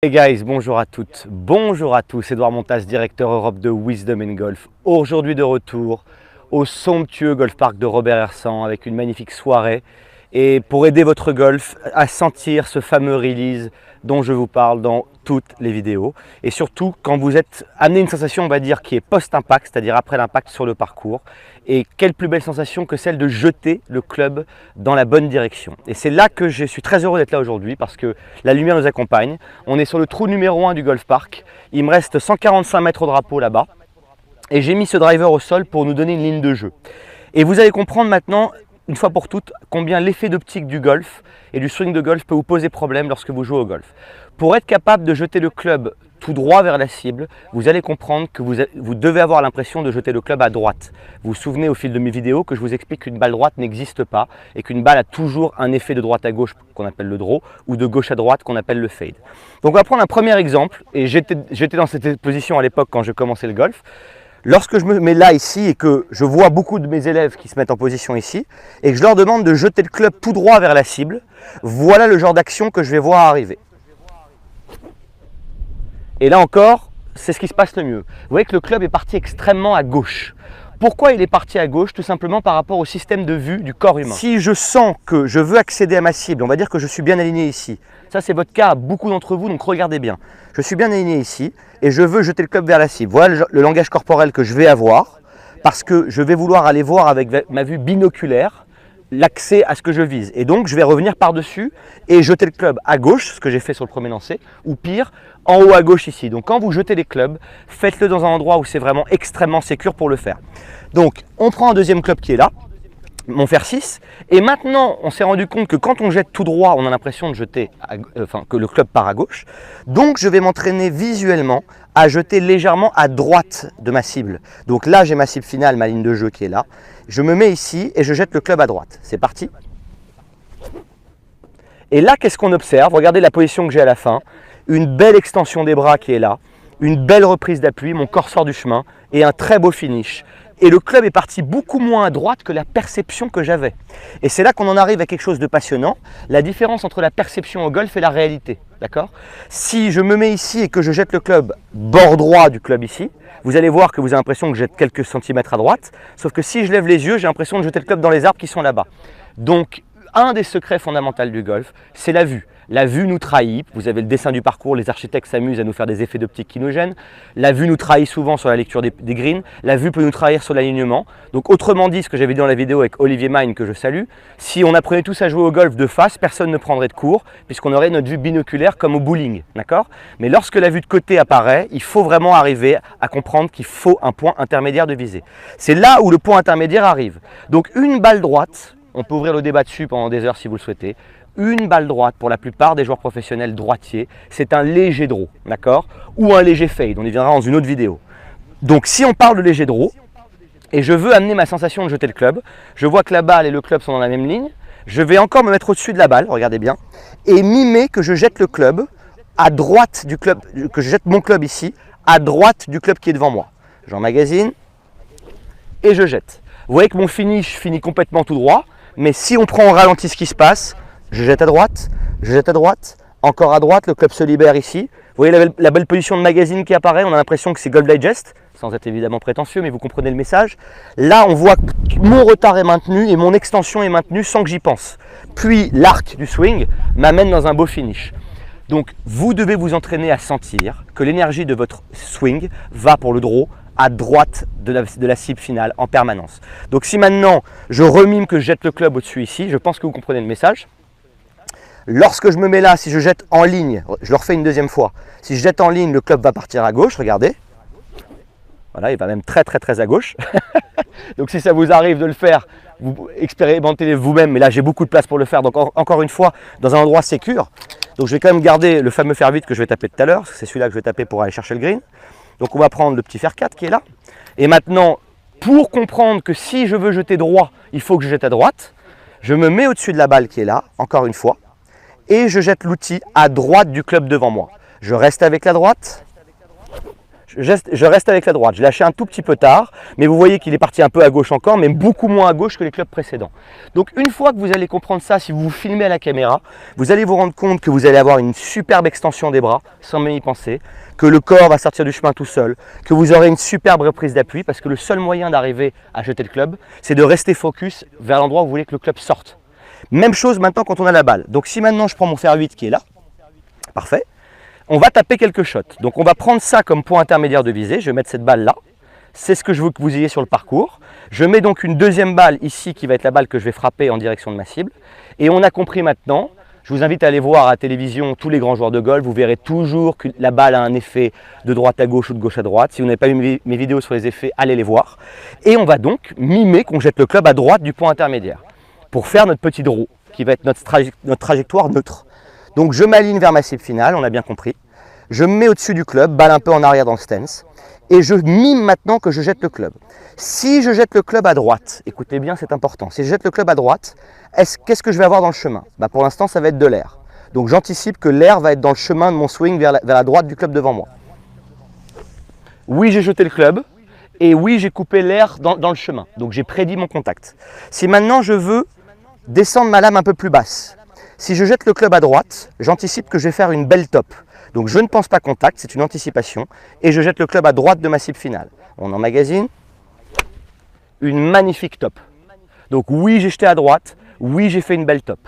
Hey guys, bonjour à toutes, bonjour à tous, Edouard Montas, directeur Europe de Wisdom Golf. Aujourd'hui de retour au somptueux Golf Park de Robert Hersant avec une magnifique soirée et pour aider votre golf à sentir ce fameux release dont je vous parle dans toutes les vidéos et surtout quand vous êtes amené une sensation on va dire qui est post-impact, c'est-à-dire après l'impact sur le parcours, et quelle plus belle sensation que celle de jeter le club dans la bonne direction. Et c'est là que je suis très heureux d'être là aujourd'hui parce que la lumière nous accompagne. On est sur le trou numéro 1 du Golf Park, il me reste 145 mètres au drapeau là-bas et j'ai mis ce driver au sol pour nous donner une ligne de jeu. Et vous allez comprendre maintenant une fois pour toutes combien l'effet d'optique du golf et du swing de golf peut vous poser problème lorsque vous jouez au golf. Pour être capable de jeter le club tout droit vers la cible, vous allez comprendre que vous devez avoir l'impression de jeter le club à droite. Vous vous souvenez au fil de mes vidéos que je vous explique qu'une balle droite n'existe pas et qu'une balle a toujours un effet de droite à gauche qu'on appelle le draw ou de gauche à droite qu'on appelle le fade. Donc on va prendre un premier exemple et j'étais dans cette position à l'époque quand je commençais le golf. Lorsque je me mets là ici et que je vois beaucoup de mes élèves qui se mettent en position ici et que je leur demande de jeter le club tout droit vers la cible, voilà le genre d'action que je vais voir arriver. Et là encore, c'est ce qui se passe le mieux. Vous voyez que le club est parti extrêmement à gauche. Pourquoi il est parti à gauche? Tout simplement par rapport au système de vue du corps humain. Si je sens que je veux accéder à ma cible, on va dire que je suis bien aligné ici. Ça c'est votre cas à beaucoup d'entre vous, donc regardez bien. Je suis bien aligné ici et je veux jeter le club vers la cible. Voilà le langage corporel que je vais avoir parce que je vais vouloir aller voir avec ma vue binoculaire l'accès à ce que je vise. Et donc je vais revenir par-dessus et jeter le club à gauche, ce que j'ai fait sur le premier lancer, ou pire, en haut à gauche ici. Donc quand vous jetez les clubs, faites-le dans un endroit où c'est vraiment extrêmement sécure pour le faire. Donc on prend un deuxième club qui est là, mon fer 6, et maintenant on s'est rendu compte que quand on jette tout droit, on a l'impression de jeter, que le club part à gauche. Donc je vais m'entraîner visuellement à jeter légèrement à droite de ma cible. Donc là j'ai ma cible finale, ma ligne de jeu qui est là. Je me mets ici et je jette le club à droite. C'est parti. Et là qu'est-ce qu'on observe? Regardez la position que j'ai à la fin. Une belle extension des bras qui est là, une belle reprise d'appui, mon corps sort du chemin et un très beau finish. Et le club est parti beaucoup moins à droite que la perception que j'avais. Et c'est là qu'on en arrive à quelque chose de passionnant, la différence entre la perception au golf et la réalité. D'accord? Si je me mets ici et que je jette le club bord droit du club ici, vous allez voir que vous avez l'impression que je jette quelques centimètres à droite, sauf que si je lève les yeux, j'ai l'impression de jeter le club dans les arbres qui sont là-bas. Donc, un des secrets fondamentaux du golf, c'est la vue. La vue nous trahit, vous avez le dessin du parcours, les architectes s'amusent à nous faire des effets d'optique qui nous gênent. La vue nous trahit souvent sur la lecture des greens, la vue peut nous trahir sur l'alignement. Donc autrement dit, ce que j'avais dit dans la vidéo avec Olivier Mine que je salue, si on apprenait tous à jouer au golf de face, personne ne prendrait de cours puisqu'on aurait notre vue binoculaire comme au bowling, d'accord? Mais lorsque la vue de côté apparaît, il faut vraiment arriver à comprendre qu'il faut un point intermédiaire de visée. C'est là où le point intermédiaire arrive. Donc une balle droite, on peut ouvrir le débat dessus pendant des heures si vous le souhaitez. Une balle droite pour la plupart des joueurs professionnels droitiers, c'est un léger draw, d'accord? Ou un léger fade, on y viendra dans une autre vidéo. Donc si on parle de léger draw, et je veux amener ma sensation de jeter le club, je vois que la balle et le club sont dans la même ligne, je vais encore me mettre au-dessus de la balle, regardez bien, et mimer que je jette le club à droite du club, que je jette mon club ici, à droite du club qui est devant moi. J'emmagasine et je jette. Vous voyez que mon finish finit complètement tout droit, mais si on prend au ralenti ce qui se passe, je jette à droite, encore à droite, le club se libère ici. Vous voyez la belle position de magazine qui apparaît, on a l'impression que c'est Golf Digest, sans être évidemment prétentieux, mais vous comprenez le message. Là, on voit que mon retard est maintenu et mon extension est maintenue sans que j'y pense. Puis l'arc du swing m'amène dans un beau finish. Donc, vous devez vous entraîner à sentir que l'énergie de votre swing va pour le draw à droite de la cible finale en permanence. Donc, si maintenant je remime que je jette le club au-dessus ici, je pense que vous comprenez le message. Lorsque je me mets là, si je jette en ligne, je le refais une deuxième fois. Si je jette en ligne, le club va partir à gauche, regardez. Voilà, il va même très à gauche. Donc si ça vous arrive de le faire, vous expérimentez vous-même, mais là j'ai beaucoup de place pour le faire. Donc encore une fois, dans un endroit sécure. Donc je vais quand même garder le fameux fer 8 que je vais taper tout à l'heure. C'est celui-là que je vais taper pour aller chercher le green. Donc on va prendre le petit fer 4 qui est là. Et maintenant, pour comprendre que si je veux jeter droit, il faut que je jette à droite, je me mets au-dessus de la balle qui est là, encore une fois. Et je jette l'outil à droite du club devant moi. Je reste avec la droite, Je reste avec la droite. Je l'ai lâché un tout petit peu tard, mais vous voyez qu'il est parti un peu à gauche encore, mais beaucoup moins à gauche que les clubs précédents. Donc une fois que vous allez comprendre ça, si vous vous filmez à la caméra, vous allez vous rendre compte que vous allez avoir une superbe extension des bras, sans même y penser, que le corps va sortir du chemin tout seul, que vous aurez une superbe reprise d'appui, parce que le seul moyen d'arriver à jeter le club, c'est de rester focus vers l'endroit où vous voulez que le club sorte. Même chose maintenant quand on a la balle. Donc si maintenant je prends mon fer 8 qui est là, parfait. On va taper quelques shots. Donc on va prendre ça comme point intermédiaire de visée. Je vais mettre cette balle là. C'est ce que je veux que vous ayez sur le parcours. Je mets donc une deuxième balle ici qui va être la balle que je vais frapper en direction de ma cible. Et on a compris maintenant, je vous invite à aller voir à la télévision tous les grands joueurs de golf. Vous verrez toujours que la balle a un effet de droite à gauche ou de gauche à droite. Si vous n'avez pas vu mes vidéos sur les effets, allez les voir. Et on va donc mimer qu'on jette le club à droite du point intermédiaire pour faire notre petit draw qui va être notre trajectoire neutre. Donc je m'aligne vers ma cible finale, on a bien compris. Je me mets au-dessus du club, balle un peu en arrière dans le stance. Et je mime maintenant que je jette le club. Si je jette le club à droite, écoutez bien, c'est important. Si je jette le club à droite, qu'est-ce que je vais avoir dans le chemin? Pour l'instant, ça va être de l'air. Donc j'anticipe que l'air va être dans le chemin de mon swing vers la droite du club devant moi. Oui, j'ai jeté le club. Et oui, j'ai coupé l'air dans le chemin. Donc j'ai prédit mon contact. Si maintenant je veux descendre ma lame un peu plus basse, si je jette le club à droite, j'anticipe que je vais faire une belle top. Donc je ne pense pas contact, c'est une anticipation. Et je jette le club à droite de ma cible finale. On emmagasine une magnifique top. Donc oui, j'ai jeté à droite. Oui, j'ai fait une belle top.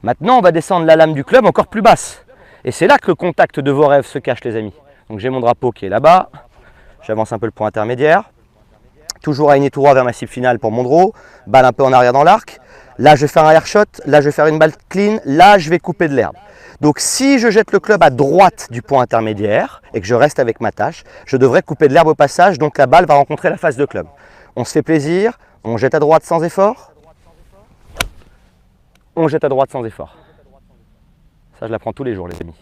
Maintenant, on va descendre la lame du club encore plus basse. Et c'est là que le contact de vos rêves se cache, les amis. Donc j'ai mon drapeau qui est là-bas. J'avance un peu le point intermédiaire. Toujours aligné tout droit vers ma cible finale pour mon draw. Balle un peu en arrière dans l'arc. Là, je vais faire un air shot. Là, je vais faire une balle clean. Là, je vais couper de l'herbe. Donc, si je jette le club à droite du point intermédiaire et que je reste avec ma tâche, je devrais couper de l'herbe au passage. Donc, la balle va rencontrer la face de club. On se fait plaisir. On jette à droite sans effort. On jette à droite sans effort. Ça, je l'apprends tous les jours, les amis.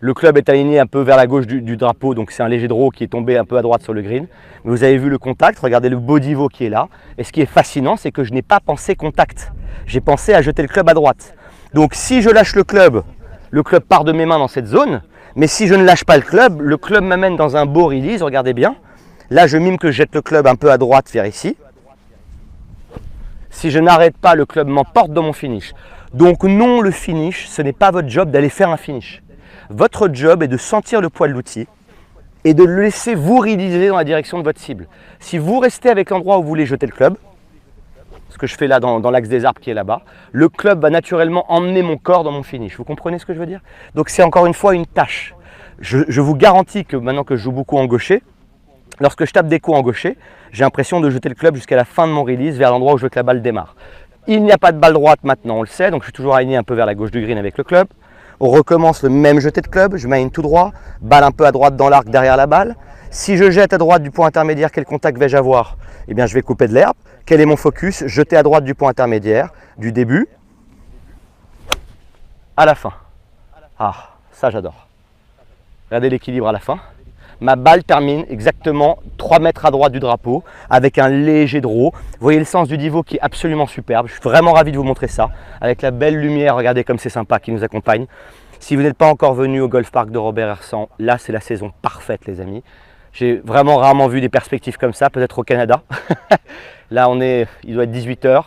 Le club est aligné un peu vers la gauche du drapeau, donc c'est un léger draw qui est tombé un peu à droite sur le green. Mais vous avez vu le contact, regardez le beau divot qui est là. Et ce qui est fascinant, c'est que je n'ai pas pensé contact. J'ai pensé à jeter le club à droite. Donc si je lâche le club part de mes mains dans cette zone. Mais si je ne lâche pas le club m'amène dans un beau release, regardez bien. Là, je mime que je jette le club un peu à droite vers ici. Si je n'arrête pas, le club m'emporte dans mon finish. Donc non, le finish, ce n'est pas votre job d'aller faire un finish. Votre job est de sentir le poids de l'outil et de le laisser vous réaliser dans la direction de votre cible. Si vous restez avec l'endroit où vous voulez jeter le club, ce que je fais là dans l'axe des arbres qui est là-bas, le club va naturellement emmener mon corps dans mon finish. Vous comprenez ce que je veux dire? Donc c'est encore une fois une tâche. Je vous garantis que maintenant que je joue beaucoup en gaucher, lorsque je tape des coups en gaucher, j'ai l'impression de jeter le club jusqu'à la fin de mon release vers l'endroit où je veux que la balle démarre. Il n'y a pas de balle droite maintenant, on le sait, donc je suis toujours aligné un peu vers la gauche du green avec le club. On recommence le même jeté de club, je m'aligne tout droit, balle un peu à droite dans l'arc derrière la balle. Si je jette à droite du point intermédiaire, quel contact vais-je avoir? Eh bien, je vais couper de l'herbe. Quel est mon focus? Jeter à droite du point intermédiaire, du début à la fin. Ah, ça j'adore. Regardez l'équilibre à la fin. Ma balle termine exactement 3 mètres à droite du drapeau avec un léger draw. Vous voyez le sens du divot qui est absolument superbe. Je suis vraiment ravi de vous montrer ça. Avec la belle lumière, regardez comme c'est sympa qui nous accompagne. Si vous n'êtes pas encore venu au Golf Park de Robert Hersant, là c'est la saison parfaite les amis. J'ai vraiment rarement vu des perspectives comme ça, peut-être au Canada. Là il doit être 18 h,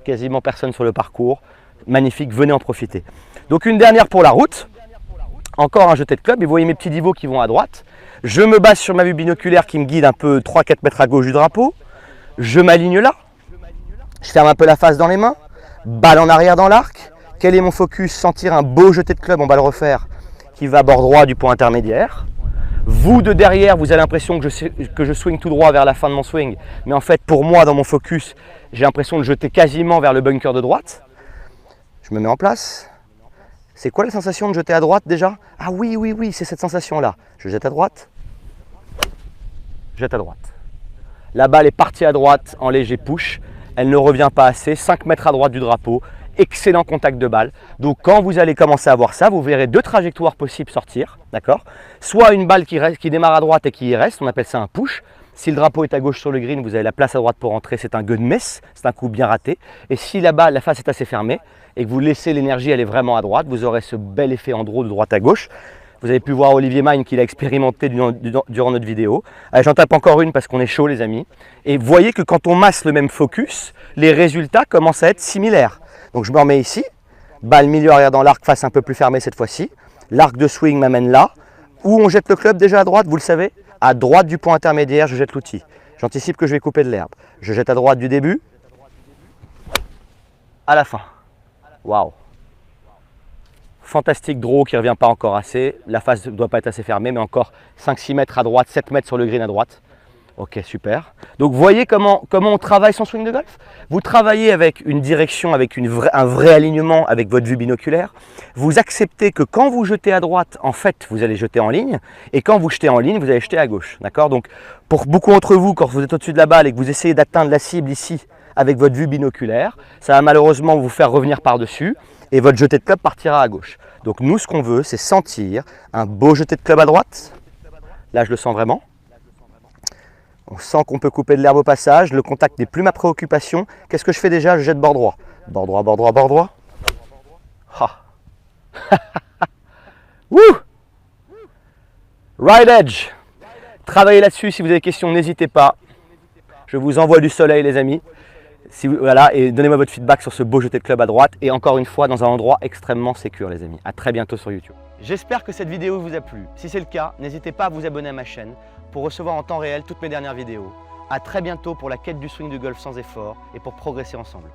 quasiment personne sur le parcours. Magnifique, venez en profiter. Donc une dernière pour la route. Encore un jeté de club et vous voyez mes petits divots qui vont à droite. Je me base sur ma vue binoculaire qui me guide un peu 3-4 mètres à gauche du drapeau. Je m'aligne là. Je ferme un peu la face dans les mains. Balle en arrière dans l'arc. Quel est mon focus? Sentir un beau jeté de club, on va le refaire, qui va à bord droit du point intermédiaire. Vous de derrière, vous avez l'impression que je swing tout droit vers la fin de mon swing. Mais en fait, pour moi, dans mon focus, j'ai l'impression de jeter quasiment vers le bunker de droite. Je me mets en place. C'est quoi la sensation de jeter à droite déjà? Ah oui, c'est cette sensation-là. Je jette à droite. Jette à droite. La balle est partie à droite en léger push. Elle ne revient pas assez. 5 mètres à droite du drapeau. Excellent contact de balle. Donc quand vous allez commencer à voir ça, vous verrez 2 trajectoires possibles sortir. D'accord? Soit une balle qui démarre à droite et qui y reste. On appelle ça un push. Si le drapeau est à gauche sur le green, vous avez la place à droite pour entrer, c'est un good miss, c'est un coup bien raté. Et si là-bas, la face est assez fermée et que vous laissez l'énergie aller vraiment à droite, vous aurez ce bel effet en draw de droite à gauche. Vous avez pu voir Olivier Mine qui l'a expérimenté durant notre vidéo. Allez, j'en tape encore une parce qu'on est chaud les amis. Et vous voyez que quand on masse le même focus, les résultats commencent à être similaires. Donc je me remets ici, balle milieu arrière dans l'arc, face un peu plus fermée cette fois-ci. L'arc de swing m'amène là. Où on jette le club déjà à droite, vous le savez. À droite du point intermédiaire, je jette l'outil. J'anticipe que je vais couper de l'herbe. Je jette à droite du début, à la fin. Waouh! Fantastique draw qui ne revient pas encore assez. La face ne doit pas être assez fermée, mais encore 5-6 mètres à droite, 7 mètres sur le green à droite. Ok, super. Donc, vous voyez comment on travaille son swing de golf? Vous travaillez avec une direction, avec un vrai alignement, avec votre vue binoculaire. Vous acceptez que quand vous jetez à droite, en fait, vous allez jeter en ligne. Et quand vous jetez en ligne, vous allez jeter à gauche. D'accord? Donc, pour beaucoup d'entre vous, quand vous êtes au-dessus de la balle et que vous essayez d'atteindre la cible ici, avec votre vue binoculaire, ça va malheureusement vous faire revenir par-dessus et votre jeté de club partira à gauche. Donc nous, ce qu'on veut, c'est sentir un beau jeté de club à droite. Là, je le sens vraiment. On sent qu'on peut couper de l'herbe au passage. Le contact n'est plus ma préoccupation. Qu'est-ce que je fais déjà? Je jette bord droit. Bord droit, bord droit, bord droit. Ah. Wouh! Right edge. Travaillez là-dessus. Si vous avez des questions, n'hésitez pas. Je vous envoie du soleil, les amis. Voilà, et donnez-moi votre feedback sur ce beau jeté de club à droite. Et encore une fois, dans un endroit extrêmement sécure, les amis. À très bientôt sur YouTube. J'espère que cette vidéo vous a plu. Si c'est le cas, n'hésitez pas à vous abonner à ma chaîne pour recevoir en temps réel toutes mes dernières vidéos. À très bientôt pour la quête du swing du golf sans effort et pour progresser ensemble.